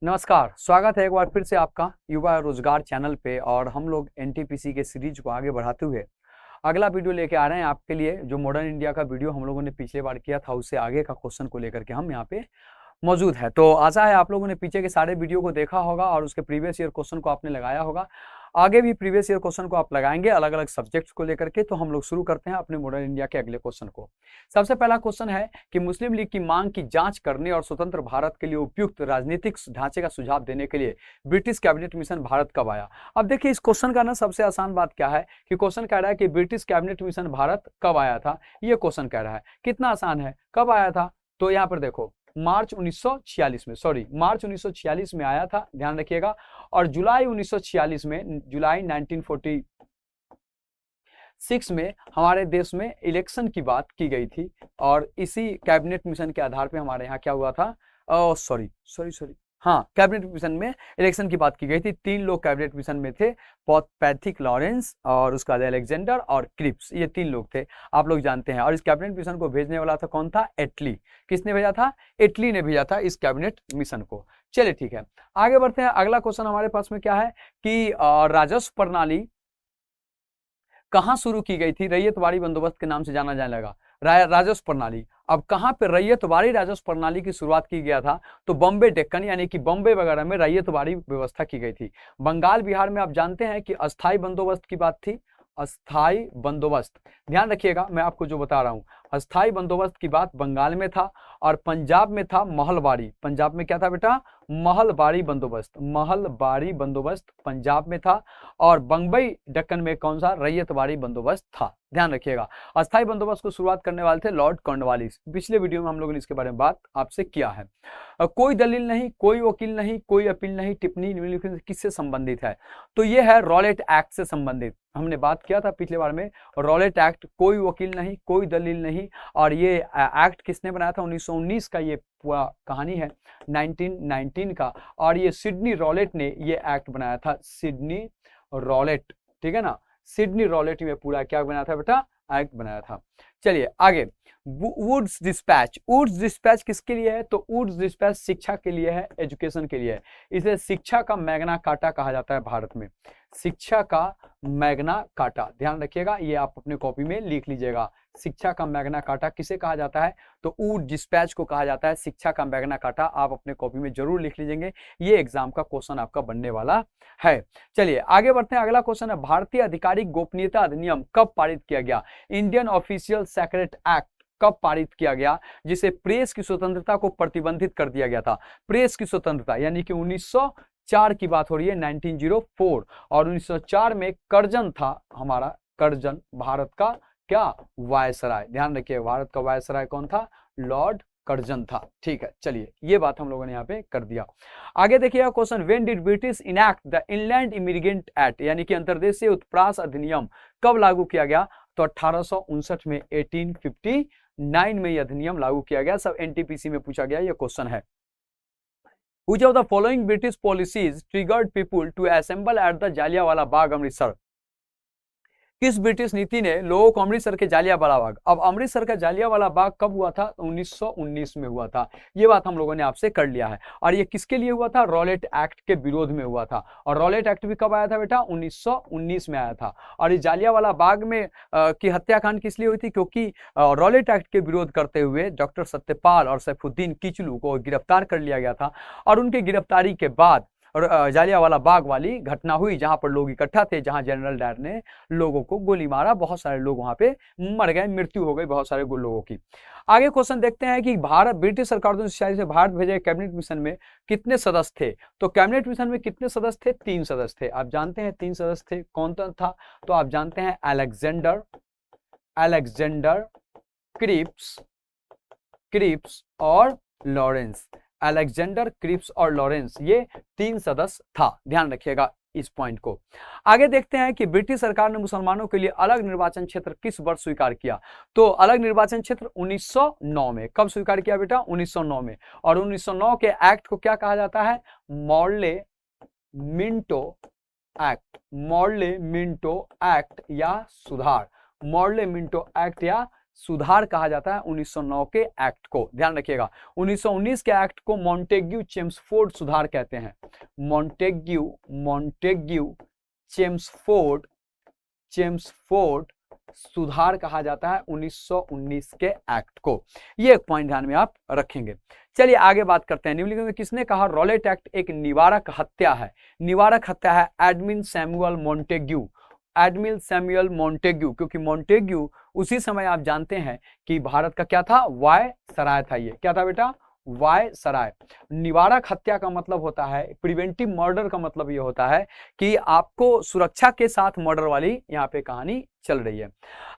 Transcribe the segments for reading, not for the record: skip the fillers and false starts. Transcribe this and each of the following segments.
नमस्कार, स्वागत है एक बार फिर से आपका युवा रोजगार चैनल पे। और हम लोग एनटीपीसी के सीरीज को आगे बढ़ाते हुए अगला वीडियो लेके आ रहे हैं आपके लिए। जो मॉडर्न इंडिया का वीडियो हम लोगों ने पिछले बार किया था, उससे आगे का क्वेश्चन को लेकर के हम यहाँ पे मौजूद है। तो आशा है आप लोगों ने पीछे के सारे वीडियो को देखा होगा और उसके प्रीवियस ईयर क्वेश्चन को आपने लगाया होगा। आगे भी प्रीवियस ईयर क्वेश्चन को आप लगाएंगे अलग अलग सब्जेक्ट्स को लेकर के। तो हम लोग शुरू करते हैं अपने मॉडर्न इंडिया के अगले क्वेश्चन को। सबसे पहला क्वेश्चन है कि मुस्लिम लीग की मांग की जांच करने और स्वतंत्र भारत के लिए उपयुक्त राजनीतिक ढांचे का सुझाव देने के लिए ब्रिटिश कैबिनेट मिशन भारत कब आया। अब देखिए, इस क्वेश्चन का ना सबसे आसान बात क्या है कि क्वेश्चन कह रहा है कि ब्रिटिश कैबिनेट मिशन भारत कब आया था। ये क्वेश्चन कह रहा है, कितना आसान है, कब आया था। तो यहाँ पर देखो, मार्च 1946 में, मार्च 1946 में आया था, ध्यान रखिएगा। और जुलाई 1946 में, जुलाई 1946 में हमारे देश में इलेक्शन की बात की गई थी। और इसी कैबिनेट मिशन के आधार पे हमारे यहाँ क्या हुआ था, कैबिनेट मिशन में इलेक्शन की बात की गई थी। 3 लोग कैबिनेट मिशन में थे, पैथिक लॉरेंस और उसका अलेक्जेंडर और क्रिप्स, ये 3 लोग थे, आप लोग जानते हैं। और इस कैबिनेट मिशन को भेजने वाला था कौन था, एटली। किसने भेजा था, एटली ने भेजा था इस कैबिनेट मिशन को। चलिए ठीक है, आगे बढ़ते हैं। अगला क्वेश्चन हमारे पास में क्या है कि राजस्व प्रणाली कहाँ शुरू की गई थी, रैयतवाड़ी बंदोबस्त के नाम से जाना जाने लगा। राजस्व प्रणाली, अब कहाँ पे रैयतवाड़ी राजस्व प्रणाली की शुरुआत की गया था, तो बॉम्बे डेक्कन यानी कि बॉम्बे वगैरह में रैयतवाड़ी व्यवस्था की गई थी। बंगाल बिहार में आप जानते हैं कि अस्थाई बंदोबस्त की बात थी, अस्थाई बंदोबस्त, ध्यान रखिएगा मैं आपको जो बता रहा हूं। अस्थाई बंदोबस्त की बात बंगाल में था। और पंजाब में था महलबारी, पंजाब में क्या था बेटा, महलबारी बंदोबस्त, महलबारी बंदोबस्त पंजाब में था। और बंबई दक्कन में कौन सा, रैयतवाड़ी बंदोबस्त था, ध्यान रखिएगा। अस्थाई बंदोबस्त को शुरुआत करने वाले थे लॉर्ड कॉर्नवालिस। पिछले वीडियो में हम लोगों ने इसके बारे में बात आपसे किया है। कोई दलील नहीं, कोई वकील नहीं, कोई अपील नहीं, टिप्पणी निम्नलिखित किससे संबंधित है, तो ये है रॉलेट एक्ट से संबंधित। हमने बात किया था पिछले बार में, रॉलेट एक्ट, कोई वकील नहीं, कोई दलील नहीं। और ये एक्ट किसने बनाया था, 1919 का ये पूरा कहानी है, 1919 का। और ये सिडनी रॉलेट ने ये एक्ट बनाया था, सिडनी रॉलेट, ठीक है ना। सिडनी रॉलेट में पूरा क्या बनाया था बेटा, एक्ट बनाया था। चलिए आगे, वुड्स डिस्पैच, वुड्स डिस्पैच किसके लिए है, तो वुड्स डिस्पैच शिक्षा के लिए है, एजुकेशन के लिए है। इसे शिक्षा का मैग्ना कार्टा कहा जाता है भारत में, शिक्षा का मैग्ना कार्टा, ध्यान रखिएगा, ये आप अपने कॉपी में लिख लीजिएगा। शिक्षा का मैग्ना कार्टा किसे कहा जाता है, तो वुड डिस्पैच को कहा जाता है शिक्षा का मैग्ना कार्टा। आप अपने कॉपी में जरूर लिख लीजिएंगे, ये एग्जाम का क्वेश्चन आपका बनने वाला है। चलिए आगे बढ़ते हैं। अगला क्वेश्चन है, भारतीय आधिकारिक गोपनीयता अधिनियम कब पारित किया गया, इंडियन ऑफिशियल सीक्रेट एक्ट कब पारित किया गया, जिसे प्रेस की स्वतंत्रता को प्रतिबंधित कर दिया गया था। प्रेस की स्वतंत्रता यानी कि 1904 की बात हो रही है, 1904। और 1904 में कर्जन था हमारा, कर्जन भारत का क्या, वायसराय, ध्यान रखिए, भारत का वायसराय कौन था, लॉर्ड कर्जन था। ठीक है, चलिए ये बात हम लोगों ने यहाँ पे कर दिया। आगे देखिए question, when did British enact the inland immigrant act, यानी कि अंतर्देशीय उत्प्रास अधिनियम कब लागू किया गया, तो 1859 में, 1859 में यह अधिनियम लागू किया गया। सब एनटीपीसी में पूछा गया ये क्वेश्चन है। Which of the following British policies triggered people to assemble at the Jallianwala Bagh, Amritsar. किस ब्रिटिश नीति ने लोगों को अमृतसर के जालियांवाला बाग, अब अमृतसर का जालियांवाला बाग कब हुआ था, 1919 में हुआ था। ये बात हम लोगों ने आपसे कर लिया है। और ये किसके लिए हुआ था, रॉलेट एक्ट के विरोध में हुआ था। और रॉलेट एक्ट भी कब आया था बेटा, 1919 में आया था। और इस जालियांवाला बाग में की हत्याकांड किस लिए हुई थी, क्योंकि रॉलेट एक्ट के विरोध करते हुए डॉक्टर सत्यपाल और सैफुद्दीन किचलू को गिरफ्तार कर लिया गया था। और उनके गिरफ्तारी के बाद और जालियांवाला बाग वाली घटना हुई, जहां पर लोग इकट्ठा थे, जहां जनरल डायर ने लोगों को गोली मारा, बहुत सारे लोग वहां पे मर गए, मृत्यु हो गई बहुत सारे लोगों की। आगे क्वेश्चन देखते हैं कि भारत, ब्रिटिश सरकार 1946 से भारत भेजे कैबिनेट मिशन में कितने सदस्य थे, तो कैबिनेट मिशन में कितने सदस्य थे, 3 सदस्य थे। आप जानते हैं 3 सदस्य थे, कौन था, तो आप जानते हैं अलेक्जेंडर क्रिप्स और लॉरेंस, अलेक्जेंडर क्रिप्स और लॉरेंस, ये 3 सदस्य था, ध्यान रखिएगा इस पॉइंट को। आगे देखते हैं कि ब्रिटिश सरकार ने मुसलमानों के लिए अलग निर्वाचन क्षेत्र किस वर्ष स्वीकार किया, तो अलग निर्वाचन क्षेत्र 1909 में। कब स्वीकार किया बेटा, 1909 में। और 1909 के एक्ट को क्या कहा जाता है, Morley Minto act, Morley Minto act या सुधार, मॉर्ले मिंटो एक्ट या सुधार कहा जाता है 1909 के एक्ट को, ध्यान रखिएगा। 1919 के एक्ट को मॉन्टेग्यू चेम्सफोर्ड सुधार कहते हैं। मॉन्टेग्यू चेम्सफोर्ड सुधार कहा जाता है 1919 के एक्ट को। ये एक पॉइंट ध्यान में आप रखेंगे। चलिए आगे बात करते हैं। निम्नलिखित में किसने कहा रॉलेट एक्ट एक निवारक हत्या है? निवारक हत्या है एडमिन सैमुअल मॉन्टेग्यू, क्योंकि मॉन्टेग्यू उसी समय आप जानते हैं कि भारत का क्या था, वायसराय था। ये क्या था बेटा, वायसराय। निवारक हत्या का मतलब होता है, प्रिवेंटिव मर्डर का मतलब ये होता है कि आपको सुरक्षा के साथ मर्डर वाली यहाँ पे कहानी चल रही है।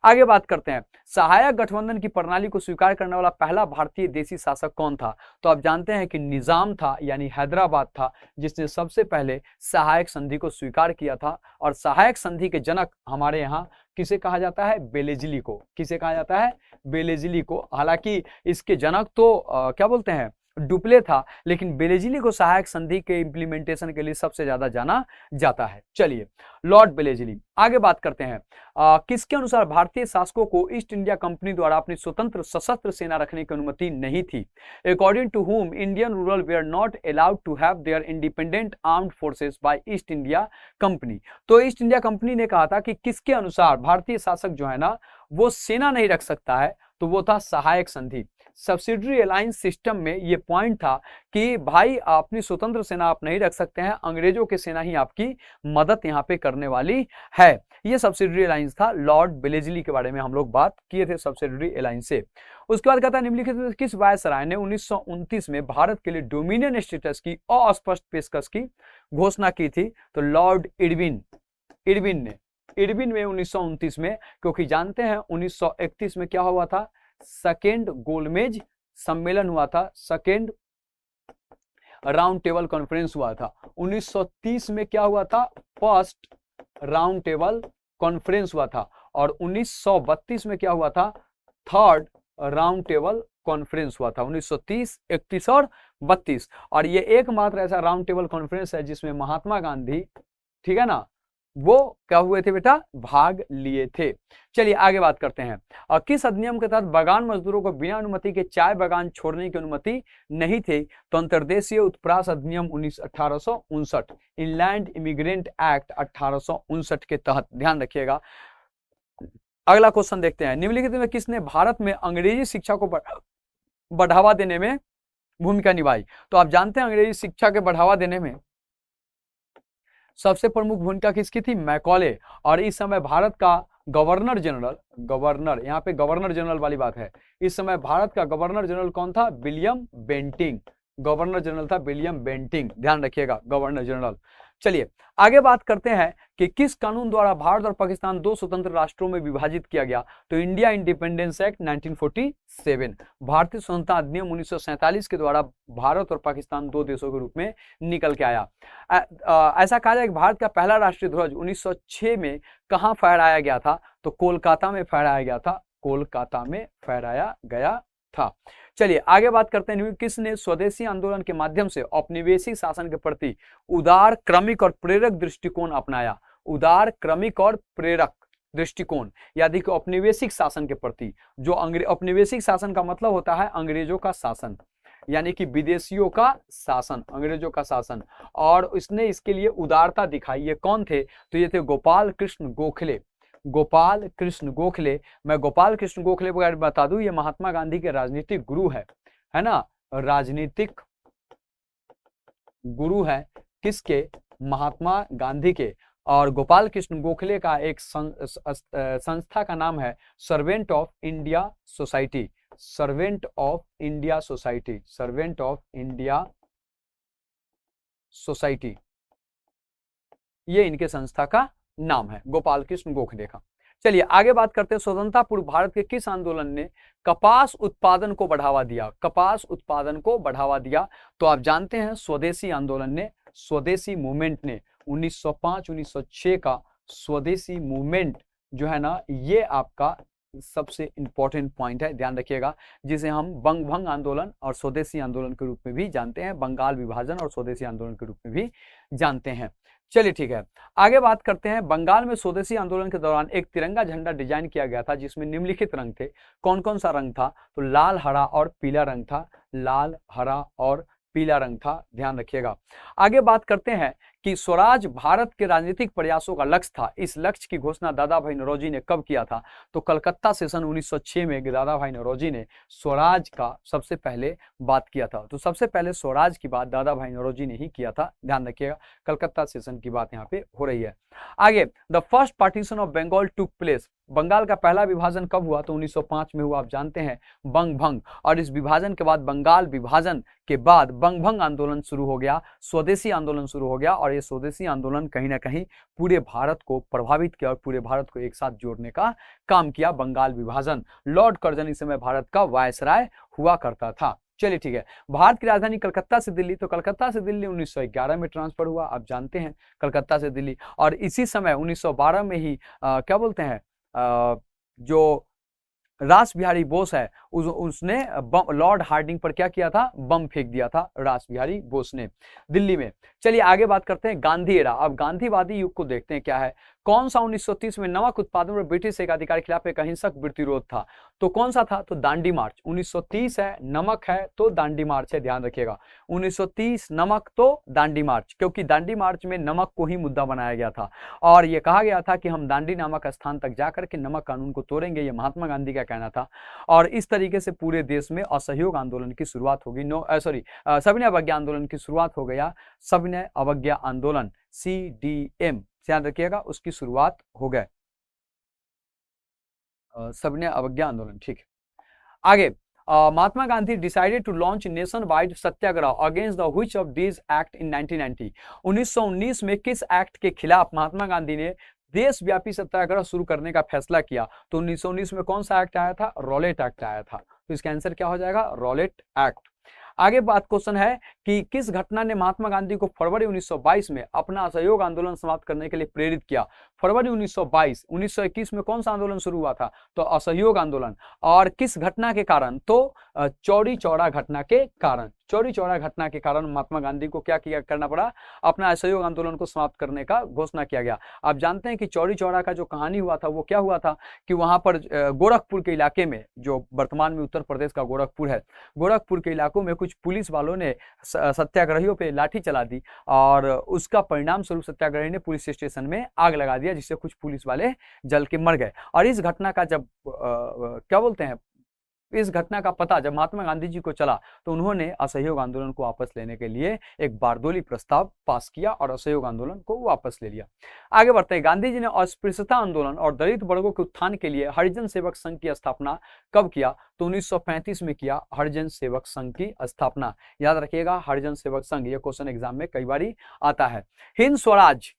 आगे बात करते हैं। सहायक गठबंधन की प्रणाली को स्वीकार करने वाला पहला भारतीय देशी शासक कौन था? तो आप जानते हैं कि निजाम था, यानी हैदराबाद था, जिसने सबसे पहले सहायक संधि को स्वीकार किया था। और सहायक संधि के जनक हमारे यहाँ किसे कहा जाता है? बेलेजली को। किसे कहा जाता है? बेलेजली को। हालांकि इसके जनक तो क्या बोलते हैं, डुप्ले था, लेकिन बेलेजली को सहायक संधि के इंप्लीमेंटेशन के लिए सबसे ज्यादा जाना जाता है। चलिए, लॉर्ड बेलेजली। आगे बात करते हैं। किसके अनुसार भारतीय शासकों को ईस्ट इंडिया कंपनी द्वारा अपनी स्वतंत्र सशस्त्र सेना रखने की अनुमति नहीं थी? According to whom Indian rural were not allowed to have their independent armed forces by East India Company. तो ईस्ट इंडिया कंपनी ने कहा था कि किसके अनुसार भारतीय शासक जो है ना वो सेना नहीं रख सकता है, तो वो था सहायक संधि। सब्सिडरी अलायंस सिस्टम में ये पॉइंट था कि भाई अपनी स्वतंत्र सेना आप नहीं रख सकते हैं, अंग्रेजों की सेना ही आपकी मदद यहाँ पे करने वाली है। ये सब्सिडरी अलायंस था। लॉर्ड बेलेजली के बारे में हम लोग बात किए थे सब्सिडरी अलायंस से। उसके बाद कहता है निम्नलिखित में किस वायसराय ने 1929 में भारत के लिए डोमिनियन स्टेटस की अस्पष्ट पेशकश की घोषणा की थी? तो लॉर्ड इरविन ने 1929 में, क्योंकि जानते हैं 1931 में क्या हुआ था, सेकेंड गोलमेज सम्मेलन हुआ था, सेकेंड राउंड टेबल कॉन्फ्रेंस हुआ था। 1930 में क्या हुआ था, फर्स्ट राउंड टेबल कॉन्फ्रेंस हुआ था। और 1932 में क्या हुआ था, थर्ड राउंड टेबल कॉन्फ्रेंस हुआ था। 1930, 31 और 32। और ये एकमात्र ऐसा राउंड टेबल कॉन्फ्रेंस है जिसमें महात्मा गांधी, ठीक है ना, वो क्या हुए थे बेटा, भाग लिए थे। चलिए आगे बात करते हैं। और किस अधिनियम के तहत बागान मजदूरों को बिना अनुमति के चाय बागान छोड़ने की अनुमति नहीं थी? तो अंतर्देशीय उत्प्रास अधिनियम 1859, इनलैंड इमिग्रेंट एक्ट 1859 के तहत। ध्यान रखिएगा। अगला क्वेश्चन देखते हैं। निम्नलिखित में किसने भारत में अंग्रेजी शिक्षा को बढ़ावा देने में भूमिका निभाई? तो आप जानते हैं अंग्रेजी शिक्षा के बढ़ावा देने में सबसे प्रमुख भूमिका किसकी थी, मैकॉले। और इस समय भारत का गवर्नर जनरल, यहाँ पे गवर्नर जनरल वाली बात है, इस समय भारत का गवर्नर जनरल कौन था, विलियम बेंटिंग। गवर्नर जनरल था विलियम बेंटिंग, ध्यान रखिएगा, गवर्नर जनरल। चलिए आगे बात करते हैं कि किस कानून द्वारा भारत और पाकिस्तान दो स्वतंत्र राष्ट्रों में विभाजित किया गया? तो इंडिया इंडिपेंडेंस एक्ट 1947, भारतीय स्वतंत्रता अधिनियम 1947 के द्वारा भारत और पाकिस्तान दो देशों के रूप में निकल के आया। ऐसा कहा जाए कि भारत का पहला राष्ट्रीय ध्वज 1906 में कहाँ फहराया गया था? तो कोलकाता में फहराया गया था, कोलकाता में फहराया गया था। चलिए आगे बात करते हैं। किसने स्वदेशी आंदोलन के माध्यम से औपनिवेशिक शासन के प्रति उदार, क्रमिक और प्रेरक दृष्टिकोण अपनाया? उदार, क्रमिक और प्रेरक दृष्टिकोण, यानी कि औपनिवेशिक शासन के प्रति, जो औपनिवेशिक शासन का मतलब होता है अंग्रेजों का शासन, यानी कि विदेशियों का शासन, अंग्रेजों का शासन। और इसने इसके लिए उदारता दिखाई। ये कौन थे? तो ये थे गोपाल कृष्ण गोखले। गोपाल कृष्ण गोखले। मैं गोपाल कृष्ण गोखले वगैरह बता दूं, ये महात्मा गांधी के राजनीतिक गुरु है ना, राजनीतिक गुरु है किसके, महात्मा गांधी के। और गोपाल कृष्ण गोखले का एक संस्था का नाम है servant of India society, servant of India society, servant of India society, ये इनके संस्था का नाम है, गोपाल कृष्ण गोखले का। चलिए आगे बात करते हैं। स्वतंत्रता पूर्व भारत के किस आंदोलन ने कपास उत्पादन को बढ़ावा दिया? कपास उत्पादन को बढ़ावा दिया। तो आप जानते हैं स्वदेशी आंदोलन ने, स्वदेशी मूवमेंट ने 1905-1906 का स्वदेशी मूवमेंट जो है ना, ये आपका सबसे इंपॉर्टेंट पॉइंट है, ध्यान रखिएगा, जिसे हम बंग भंग आंदोलन और स्वदेशी आंदोलन के रूप में भी जानते हैं, बंगाल विभाजन और स्वदेशी आंदोलन के रूप में भी जानते हैं। चलिए ठीक है, आगे बात करते हैं। बंगाल में स्वदेशी आंदोलन के दौरान एक तिरंगा झंडा डिजाइन किया गया था जिसमें निम्नलिखित रंग थे। कौन कौन सा रंग था? तो लाल, हरा और पीला रंग था। लाल, हरा और पीला रंग था, ध्यान रखिएगा। आगे बात करते हैं कि स्वराज भारत के राजनीतिक प्रयासों का लक्ष्य था। इस लक्ष्य की घोषणा दादा भाई नौरोजी ने कब किया था? तो कलकत्ता सेशन 1906 में दादा भाई नौरोजी ने स्वराज का सबसे पहले बात किया था। तो सबसे पहले स्वराज की बात दादा भाई नौरोजी ने ही किया था, ध्यान रखिएगा, कलकत्ता सेशन की बात यहाँ पे हो रही है। आगे, the first partition of Bengal took place. Bengal का पहला विभाजन कब हुआ? तो 1905 में हुआ, आप जानते हैं, बंग भंग। और इस विभाजन के बाद, बंगाल विभाजन के बाद बंग भंग आंदोलन शुरू हो गया, स्वदेशी आंदोलन शुरू हो गया। और ये स्वदेशी आंदोलन कहीं ना कहीं पूरे भारत को प्रभावित किया और पूरे भारत को एक साथ जोड़ने का काम किया। बंगाल विभाजन, लॉर्ड कर्जन इस समय भारत का वायसराय हुआ करता था। चलिए ठीक है, भारत की राजधानी कलकत्ता से दिल्ली। तो कलकत्ता से दिल्ली 1911 में ट्रांसफर हुआ, आप जानते हैं, कलकत्ता से दिल्ली। और इसी समय 1912 में ही क्या बोलते हैं, जो रास बिहारी बोस है उसने लॉर्ड हार्डिंग पर क्या किया था? बम फेंक दिया था रास बिहारी बोस ने दिल्ली में। चलिए आगे बात करते हैं गांधी एरा। अब गांधीवादी युग को देखते हैं क्या है। कौन सा 1930 में नमक उत्पादन पर ब्रिटिश एकाधिकार के खिलाफ एक अहिंसक प्रतिरोध था? तो कौन सा था? तो दांडी मार्च। 1930 है, नमक है तो दांडी मार्च है, ध्यान रखिएगा। 1930 नमक तो दांडी मार्च, क्योंकि दांडी मार्च में नमक को ही मुद्दा बनाया गया था और यह कहा गया था कि हम दांडी नामक स्थान तक जाकर के नमक कानून को तोड़ेंगे, यह महात्मा गांधी का कहना था। और इस तरीके से पूरे देश में असहयोग आंदोलन की शुरुआत होगी। सविनय अवज्ञा आंदोलन की शुरुआत हो गया। सविनय अवज्ञा आंदोलन, CDM, ध्यान रखिएगा, उसकी शुरुआत हो गए, सविनय अवज्ञा आंदोलन, ठीक है। आगे, Mahatma Gandhi decided to launch nationwide satyagraha against the which of this act in 1990। 1919 में किस एक्ट के खिलाफ महात्मा गांधी ने देशव्यापी सत्याग्रह शुरू करने का फैसला किया? तो 1919 में कौन सा एक्ट आया था? रॉलेट एक्ट आया था। तो इसका आंसर क्या हो जाएगा? Rowlatt act. आगे बात क्वेश्चन है कि किस घटना ने महात्मा गांधी को फरवरी 1922 में अपना असहयोग आंदोलन समाप्त करने के लिए प्रेरित किया? फरवरी 1922, 1921 में कौन सा आंदोलन शुरू हुआ था? तो असहयोग आंदोलन। और किस घटना के कारण? तो चौरी चौरा घटना के कारण। चौरी चौरा घटना के कारण महात्मा गांधी को क्या करना पड़ा? अपना असहयोग आंदोलन को समाप्त करने का घोषणा किया गया। आप जानते हैं कि चौरी चौरा का जो कहानी हुआ था वो क्या हुआ था कि वहां पर गोरखपुर के इलाके में, जो वर्तमान में उत्तर प्रदेश का गोरखपुर है, गोरखपुर के इलाकों में कुछ पुलिस वालों ने सत्याग्रहियों पे लाठी चला दी और उसका परिणाम स्वरूप सत्याग्रही ने पुलिस स्टेशन में आग लगा दिया, जिससे कुछ पुलिस वाले जल के मर गए। और इस घटना का जब क्या बोलते हैं, इस घटना का पता जब महात्मा गांधी जी को चला तो उन्होंने असहयोग आंदोलन को वापस लेने के लिए एक बारदोली प्रस्ताव पास किया और असहयोग आंदोलन को वापस ले लिया। आगे बढ़ते हैं, गांधी जी ने अस्पृश्यता आंदोलन और दलित वर्गों के उत्थान के लिए हरिजन सेवक संघ की स्थापना कब किया? तो 1935 में किया हरिजन सेवक संघ की स्थापना। याद रखिएगा, हरिजन सेवक संघ, यह क्वेश्चन एग्जाम में कई बार आता है। हिंद स्वराज।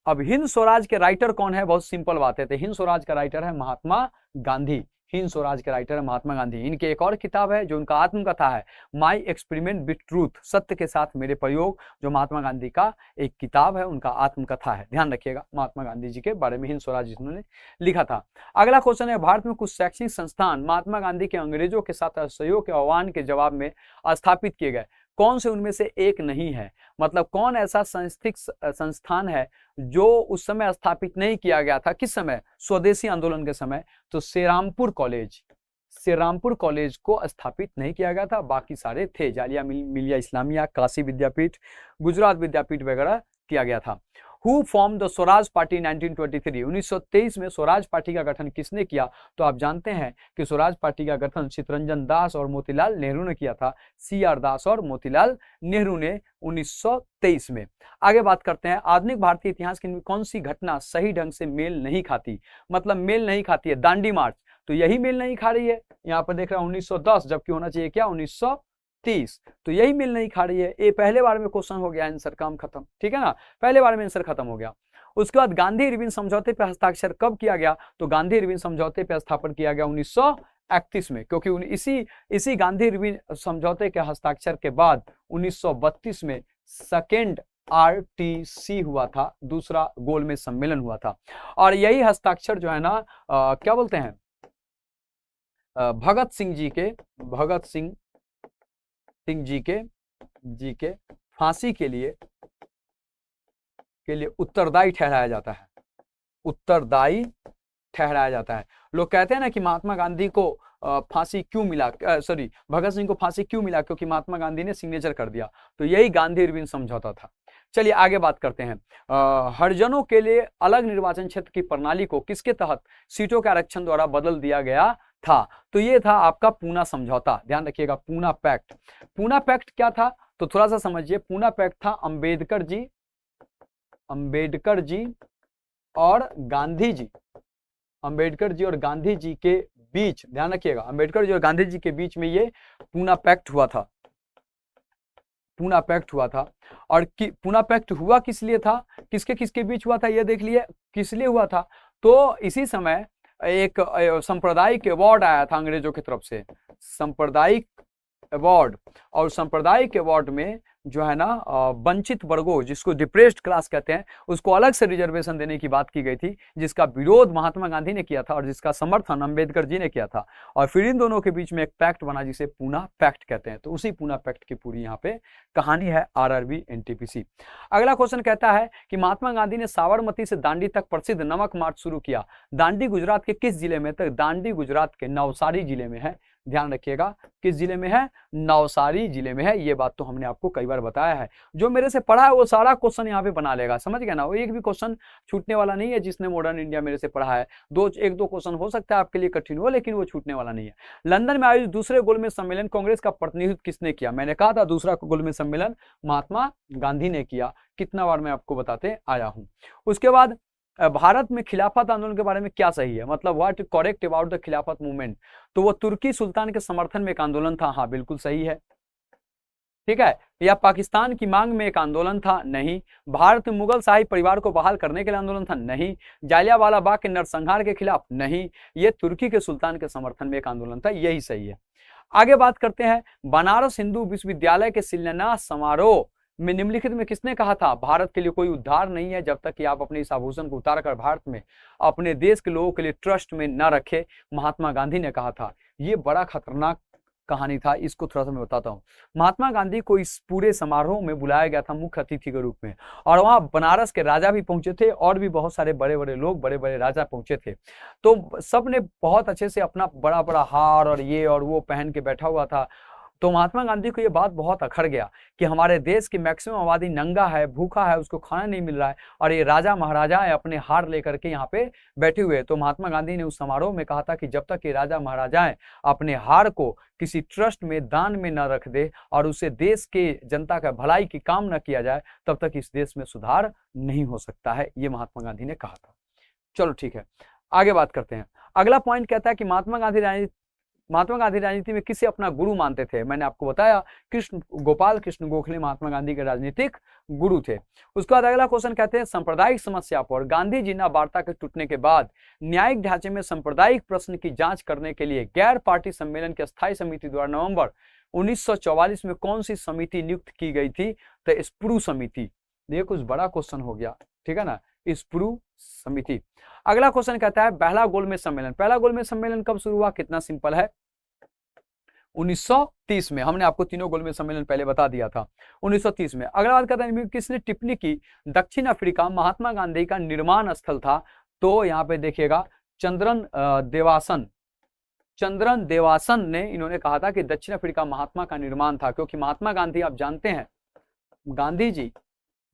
अब हिंद स्वराज के राइटर कौन है? बहुत सिंपल बात है, तो हिंद स्वराज का राइटर है महात्मा गांधी। हिंद स्वराज के राइटर है महात्मा गांधी। इनकी एक और किताब है जो उनका आत्मकथा है, माई एक्सपेरिमेंट विथ ट्रूथ, सत्य के साथ मेरे प्रयोग, जो महात्मा गांधी का एक किताब है, उनका आत्मकथा है। ध्यान रखिएगा, महात्मा गांधी जी के बारे में हिंद स्वराज जिन्होंने लिखा था। अगला क्वेश्चन है, भारत में कुछ शैक्षणिक संस्थान महात्मा गांधी के अंग्रेजों के साथ असहयोग के आह्वान के जवाब में स्थापित किए गए, कौन से उनमें से एक नहीं है? मतलब कौन ऐसा शैक्षणिक संस्थान है जो उस समय स्थापित नहीं किया गया था? किस समय? स्वदेशी आंदोलन के समय। तो श्रीरामपुर कॉलेज को स्थापित नहीं किया गया था, बाकी सारे थे, जालिया मिलिया इस्लामिया, काशी विद्यापीठ, गुजरात विद्यापीठ वगैरह किया गया था। Who form the Swaraj party 1923? 1923 में स्वराज पार्टी का गठन किसने किया? तो आप जानते हैं कि स्वराज पार्टी का गठन चित्तरंजन दास और मोतीलाल नेहरू ने किया था। CR दास और मोतीलाल नेहरू ने 1923 में। आगे बात करते हैं, आधुनिक भारतीय इतिहास की कौन सी घटना सही ढंग से मेल नहीं खाती? मतलब मेल नहीं खाती है। दांडी मार्च, तो यही मेल नहीं खा रही है। यहाँ पर देख रहा हूं 1910, जबकि होना चाहिए क्या? 1930। तो यही मेल नहीं खा रही है। ये पहले बार में क्वेश्चन हो गया, आंसर काम खत्म, ठीक है ना, पहले बार में आंसर खत्म हो गया। उसके बाद गांधी इरविन समझौते पर हस्ताक्षर कब किया गया? तो गांधी इरविन समझौते पर हस्ताक्षर किया गया 1931 में, क्योंकि इसी गांधी इरविन समझौते के हस्ताक्षर के बाद 1932 में सेकेंड RTC हुआ था, दूसरा गोलमेज सम्मेलन हुआ था। और यही हस्ताक्षर जो है ना, क्या बोलते हैं, भगत सिंह जी के फांसी के लिए उत्तरदायी ठहराया जाता है। उत्तरदायी ठहराया जाता है। लोग कहते हैं ना कि महात्मा गांधी को फांसी क्यों मिला, सॉरी भगत सिंह को फांसी क्यों मिला, क्योंकि महात्मा गांधी ने सिग्नेचर कर दिया। तो यही गांधी इरविन समझौता था। चलिए आगे बात करते हैं। हरिजनों के लिए अलग निर्वाचन क्षेत्र की प्रणाली को किसके तहत सीटों के आरक्षण द्वारा बदल दिया गया था? तो ये था आपका पूना समझौता। ध्यान रखिएगा, पूना पैक्ट। पूना पैक्ट क्या था तो थोड़ा सा समझिए। पूना पैक्ट था अंबेडकर जी और गांधी जी, अंबेडकर जी और गांधी जी के बीच, ध्यान रखिएगा, अंबेडकर जी और गांधी जी के बीच में ये पूना पैक्ट हुआ था। पूना पैक्ट हुआ था। और पूना पैक्ट हुआ किस लिए था, किसके किसके बीच हुआ था, ये देख लिए किस लिए हुआ था। तो इसी समय एक सांप्रदायिक अवार्ड आया था अंग्रेजों की तरफ से, सांप्रदायिक अवार्ड। और सांप्रदायिक अवार्ड में जो है ना वंचित वर्गों, जिसको डिप्रेस्ड क्लास कहते हैं, उसको अलग से रिजर्वेशन देने की बात की गई थी, जिसका विरोध महात्मा गांधी ने किया था और जिसका समर्थन अंबेडकर जी ने किया था। और फिर इन दोनों के बीच में एक पैक्ट बना जिसे पूना पैक्ट कहते हैं। तो उसी पूना पैक्ट की पूरी यहाँ पे कहानी है RRB NTPC। अगला क्वेश्चन कहता है कि महात्मा गांधी ने साबरमती से दांडी तक प्रसिद्ध नमक मार्च शुरू किया। दांडी गुजरात के किस जिले में? तो दांडी गुजरात के नवसारी जिले में है। ध्यान रखिएगा, किस जिले में है? नवसारी जिले में है। ये बात तो हमने आपको कई बार बताया है। जो मेरे से पढ़ा है वो सारा क्वेश्चन यहाँ पे बना लेगा, समझ गए ना? वो एक भी क्वेश्चन छूटने वाला नहीं है जिसने मॉडर्न इंडिया मेरे से पढ़ा है। एक दो क्वेश्चन हो सकता है आपके लिए कठिन हो, लेकिन वो छूटने वाला नहीं है। लंदन में आयोजित दूसरे गोलमेज सम्मेलन कांग्रेस का प्रतिनिधित्व किसने किया? मैंने कहा था दूसरा गोलमेज सम्मेलन महात्मा गांधी ने किया। कितना बार मैं आपको बताते आया हूं। उसके बाद भारत में खिलाफत आंदोलन के बारे में क्या सही है, मतलब व्हाट करेक्ट अबाउट द खिलाफत मूवमेंट? तो वो तुर्की सुल्तान के समर्थन में एक आंदोलन था। हाँ बिल्कुल सही है, ठीक है। या पाकिस्तान की मांग में एक आंदोलन था? नहीं। भारत में मुगल शाही परिवार को बहाल करने के लिए आंदोलन था? नहीं। जालियांवाला बाग के नरसंहार के खिलाफ? नहीं। ये तुर्की के सुल्तान के समर्थन में एक आंदोलन था, यही सही है। आगे बात करते हैं। बनारस हिंदू विश्वविद्यालय के शिलान्यास समारोह में निम्नलिखित में किसने कहा था भारत के लिए कोई उद्धार नहीं है जब तक कि आप अपने इस आभूषण को उतार कर भारत में अपने देश के लोगों के लिए ट्रस्ट में न रखे? महात्मा गांधी ने कहा था। ये बड़ा खतरनाक कहानी था, इसको थोड़ा सा मैं बताता हूँ। महात्मा गांधी को इस पूरे समारोह में बुलाया गया था मुख्य अतिथि के रूप में, और वहां बनारस के राजा भी पहुंचे थे और भी बहुत सारे बड़े बड़े लोग, बड़े बड़े राजा पहुंचे थे। तो सबने बहुत अच्छे से अपना बड़ा बड़ा हार और ये और वो पहन के बैठा हुआ था। तो महात्मा गांधी को ये बात बहुत अखर गया कि हमारे देश की मैक्सिमम आबादी नंगा है, भूखा है, उसको खाना नहीं मिल रहा है, और ये राजा महाराजा है अपने हार लेकर के यहाँ पे बैठे हुए। तो महात्मा गांधी ने उस समारोह में कहा था कि जब तक ये राजा महाराजाएं अपने हार को किसी ट्रस्ट में दान में न रख दे और उसे देश के जनता का भलाई की काम न किया जाए, तब तक इस देश में सुधार नहीं हो सकता है। ये महात्मा गांधी ने कहा था। चलो ठीक है, आगे बात करते हैं। अगला पॉइंट कहता है कि महात्मा गांधी राजनीति में किसे अपना गुरु मानते थे? मैंने आपको बताया गोपाल कृष्ण गोखले महात्मा गांधी के राजनीतिक गुरु थे। उसके बाद अगला क्वेश्चन कहते हैं सांप्रदायिक समस्या पर गांधी जी वार्ता के टूटने के बाद न्यायिक ढांचे में सांप्रदायिक प्रश्न की जांच करने के लिए गैर पार्टी सम्मेलन की स्थायी समिति द्वारा नवंबर 1944 में कौन सी समिति नियुक्त की गई थी? तो स्प्रू समिति। ये कुछ बड़ा क्वेश्चन हो गया, ठीक है ना, स्प्रू समिति। अगला क्वेश्चन कहता है पहला गोलमेज सम्मेलन। पहला गोलमेज सम्मेलन कब शुरू हुआ? कितना सिंपल है, 1930 में। हमने आपको तीनों गोलमेज सम्मेलन पहले बता दिया था, 1930 में। अगला बात करते हैं किसने टिप्पणी की दक्षिण अफ्रीका महात्मा गांधी का निर्माण स्थल था? तो यहाँ पे देखिएगा चंद्रन देवासन ने इन्होंने कहा था कि दक्षिण अफ्रीका महात्मा का निर्माण था, क्योंकि महात्मा गांधी आप जानते हैं गांधी जी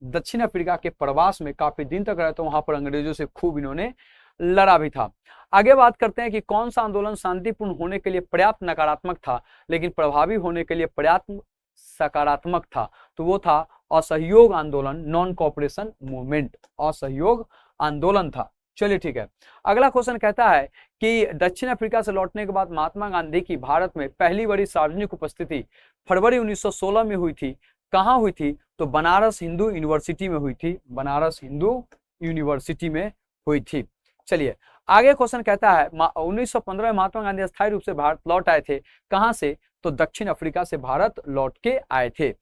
दक्षिण अफ्रीका के प्रवास में काफी दिन तक रहे, तो वहां पर अंग्रेजों से खूब इन्होंने लड़ा भी था। आगे बात करते हैं कि कौन सा आंदोलन शांतिपूर्ण होने के लिए पर्याप्त नकारात्मक था लेकिन प्रभावी होने के लिए पर्याप्त सकारात्मक था? तो वो था असहयोग आंदोलन, नॉन कोऑपरेशन मूवमेंट, असहयोग आंदोलन था। चलिए ठीक है, अगला क्वेश्चन कहता है कि दक्षिण अफ्रीका से लौटने के बाद महात्मा गांधी की भारत में पहली बड़ी सार्वजनिक उपस्थिति फरवरी 1916 में हुई थी। कहाँ हुई थी? तो बनारस हिंदू यूनिवर्सिटी में हुई थी, बनारस हिंदू यूनिवर्सिटी में हुई थी। चलिए आगे क्वेश्चन कहता है 1915 में महात्मा गांधी अस्थायी रूप से भारत लौट आए थे। कहां से? तो दक्षिण अफ्रीका से भारत लौट के आए थे।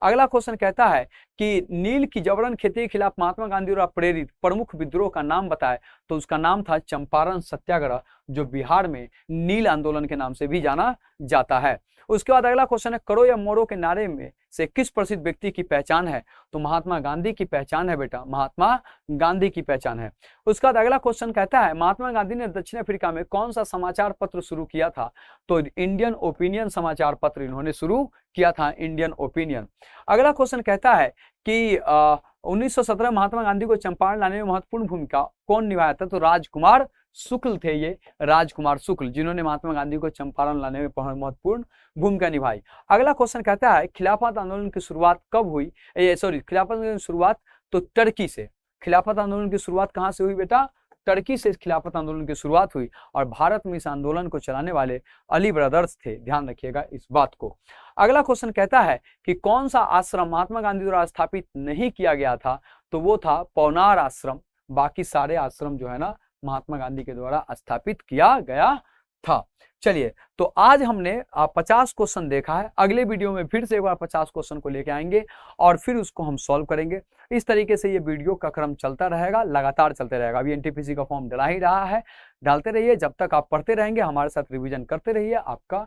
अगला क्वेश्चन कहता है कि नील की जबरन खेती के खिलाफ महात्मा गांधी द्वारा प्रेरित प्रमुख विद्रोह का नाम बताए। तो उसका नाम था चंपारण सत्याग्रह। जो बिहार में नील आंदोलन के नाम से भी जाना जाता है। उसके बाद अगला क्वेश्चन है, करो या मरो के नारे में से किस प्रसिद्ध व्यक्ति की पहचान है? तो महात्मा गांधी की पहचान है बेटा, महात्मा गांधी की पहचान है। उसके बाद अगला क्वेश्चन कहता है, महात्मा गांधी ने दक्षिण अफ्रीका में कौन सा समाचार पत्र शुरू किया था? तो इंडियन ओपिनियन समाचार पत्र इन्होंने शुरू किया था, इंडियन ओपिनियन। अगला क्वेश्चन कहता है कि 1917 महात्मा गांधी को चंपारण लाने में महत्वपूर्ण भूमिका कौन निभाया था? तो राजकुमार शुक्ल थे, ये राजकुमार शुक्ल, जिन्होंने महात्मा गांधी को चंपारण लाने में महत्वपूर्ण भूमिका निभाई। अगला क्वेश्चन कहता है, खिलाफत आंदोलन की शुरुआत कब हुई? खिलाफत आंदोलन की शुरुआत तो टर्की से। खिलाफत आंदोलन की शुरुआत कहाँ से हुई बेटा? टर्की से खिलाफत आंदोलन की शुरुआत हुई और भारत में इस आंदोलन को चलाने वाले अली ब्रदर्स थे, ध्यान रखिएगा इस बात को। अगला क्वेश्चन कहता है कि कौन सा आश्रम महात्मा गांधी द्वारा स्थापित नहीं किया गया था? तो वो था पौनार आश्रम। बाकी सारे आश्रम जो है ना महात्मा गांधी के द्वारा स्थापित किया गया था। चलिए, तो आज हमने 50 क्वेश्चन देखा है। अगले वीडियो में फिर से एक बार 50 क्वेश्चन को लेके आएंगे और फिर उसको हम सॉल्व करेंगे। इस तरीके से ये वीडियो का क्रम चलता रहेगा, लगातार चलते रहेगा। अभी एनटीपीसी का फॉर्म डला ही रहा है, डालते रहिए। जब तक आप पढ़ते रहेंगे, हमारे साथ रिवीजन करते रहिए, आपका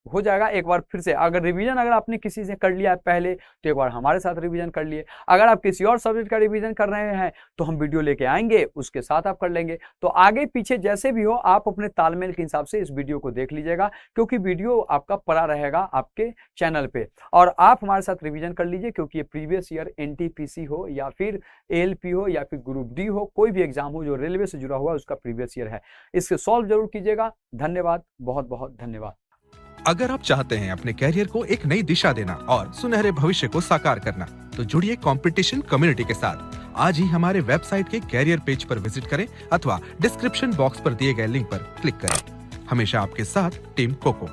हो जाएगा। एक बार फिर से अगर रिवीजन अगर आपने किसी से कर लिया है पहले, तो एक बार हमारे साथ रिवीजन कर लिए। अगर आप किसी और सब्जेक्ट का रिवीजन कर रहे हैं तो हम वीडियो लेके आएंगे, उसके साथ आप कर लेंगे। तो आगे पीछे जैसे भी हो, आप अपने तालमेल के हिसाब से इस वीडियो को देख लीजिएगा, क्योंकि वीडियो आपका पड़ा रहेगा आपके चैनल पे। और आप हमारे साथ रिवीजन कर लीजिए, क्योंकि ये प्रीवियस ईयर एनटीपीसी हो या फिर एएलपी हो या फिर ग्रुप डी हो, कोई भी एग्जाम हो जो रेलवे से जुड़ा हुआ है, उसका प्रीवियस ईयर है। इसके सॉल्व जरूर कीजिएगा। धन्यवाद, बहुत बहुत धन्यवाद। अगर आप चाहते हैं अपने कैरियर को एक नई दिशा देना और सुनहरे भविष्य को साकार करना, तो जुड़िए कंपटीशन कम्युनिटी के साथ। आज ही हमारे वेबसाइट के कैरियर पेज पर विजिट करें अथवा डिस्क्रिप्शन बॉक्स पर दिए गए लिंक पर क्लिक करें। हमेशा आपके साथ टीम कोको।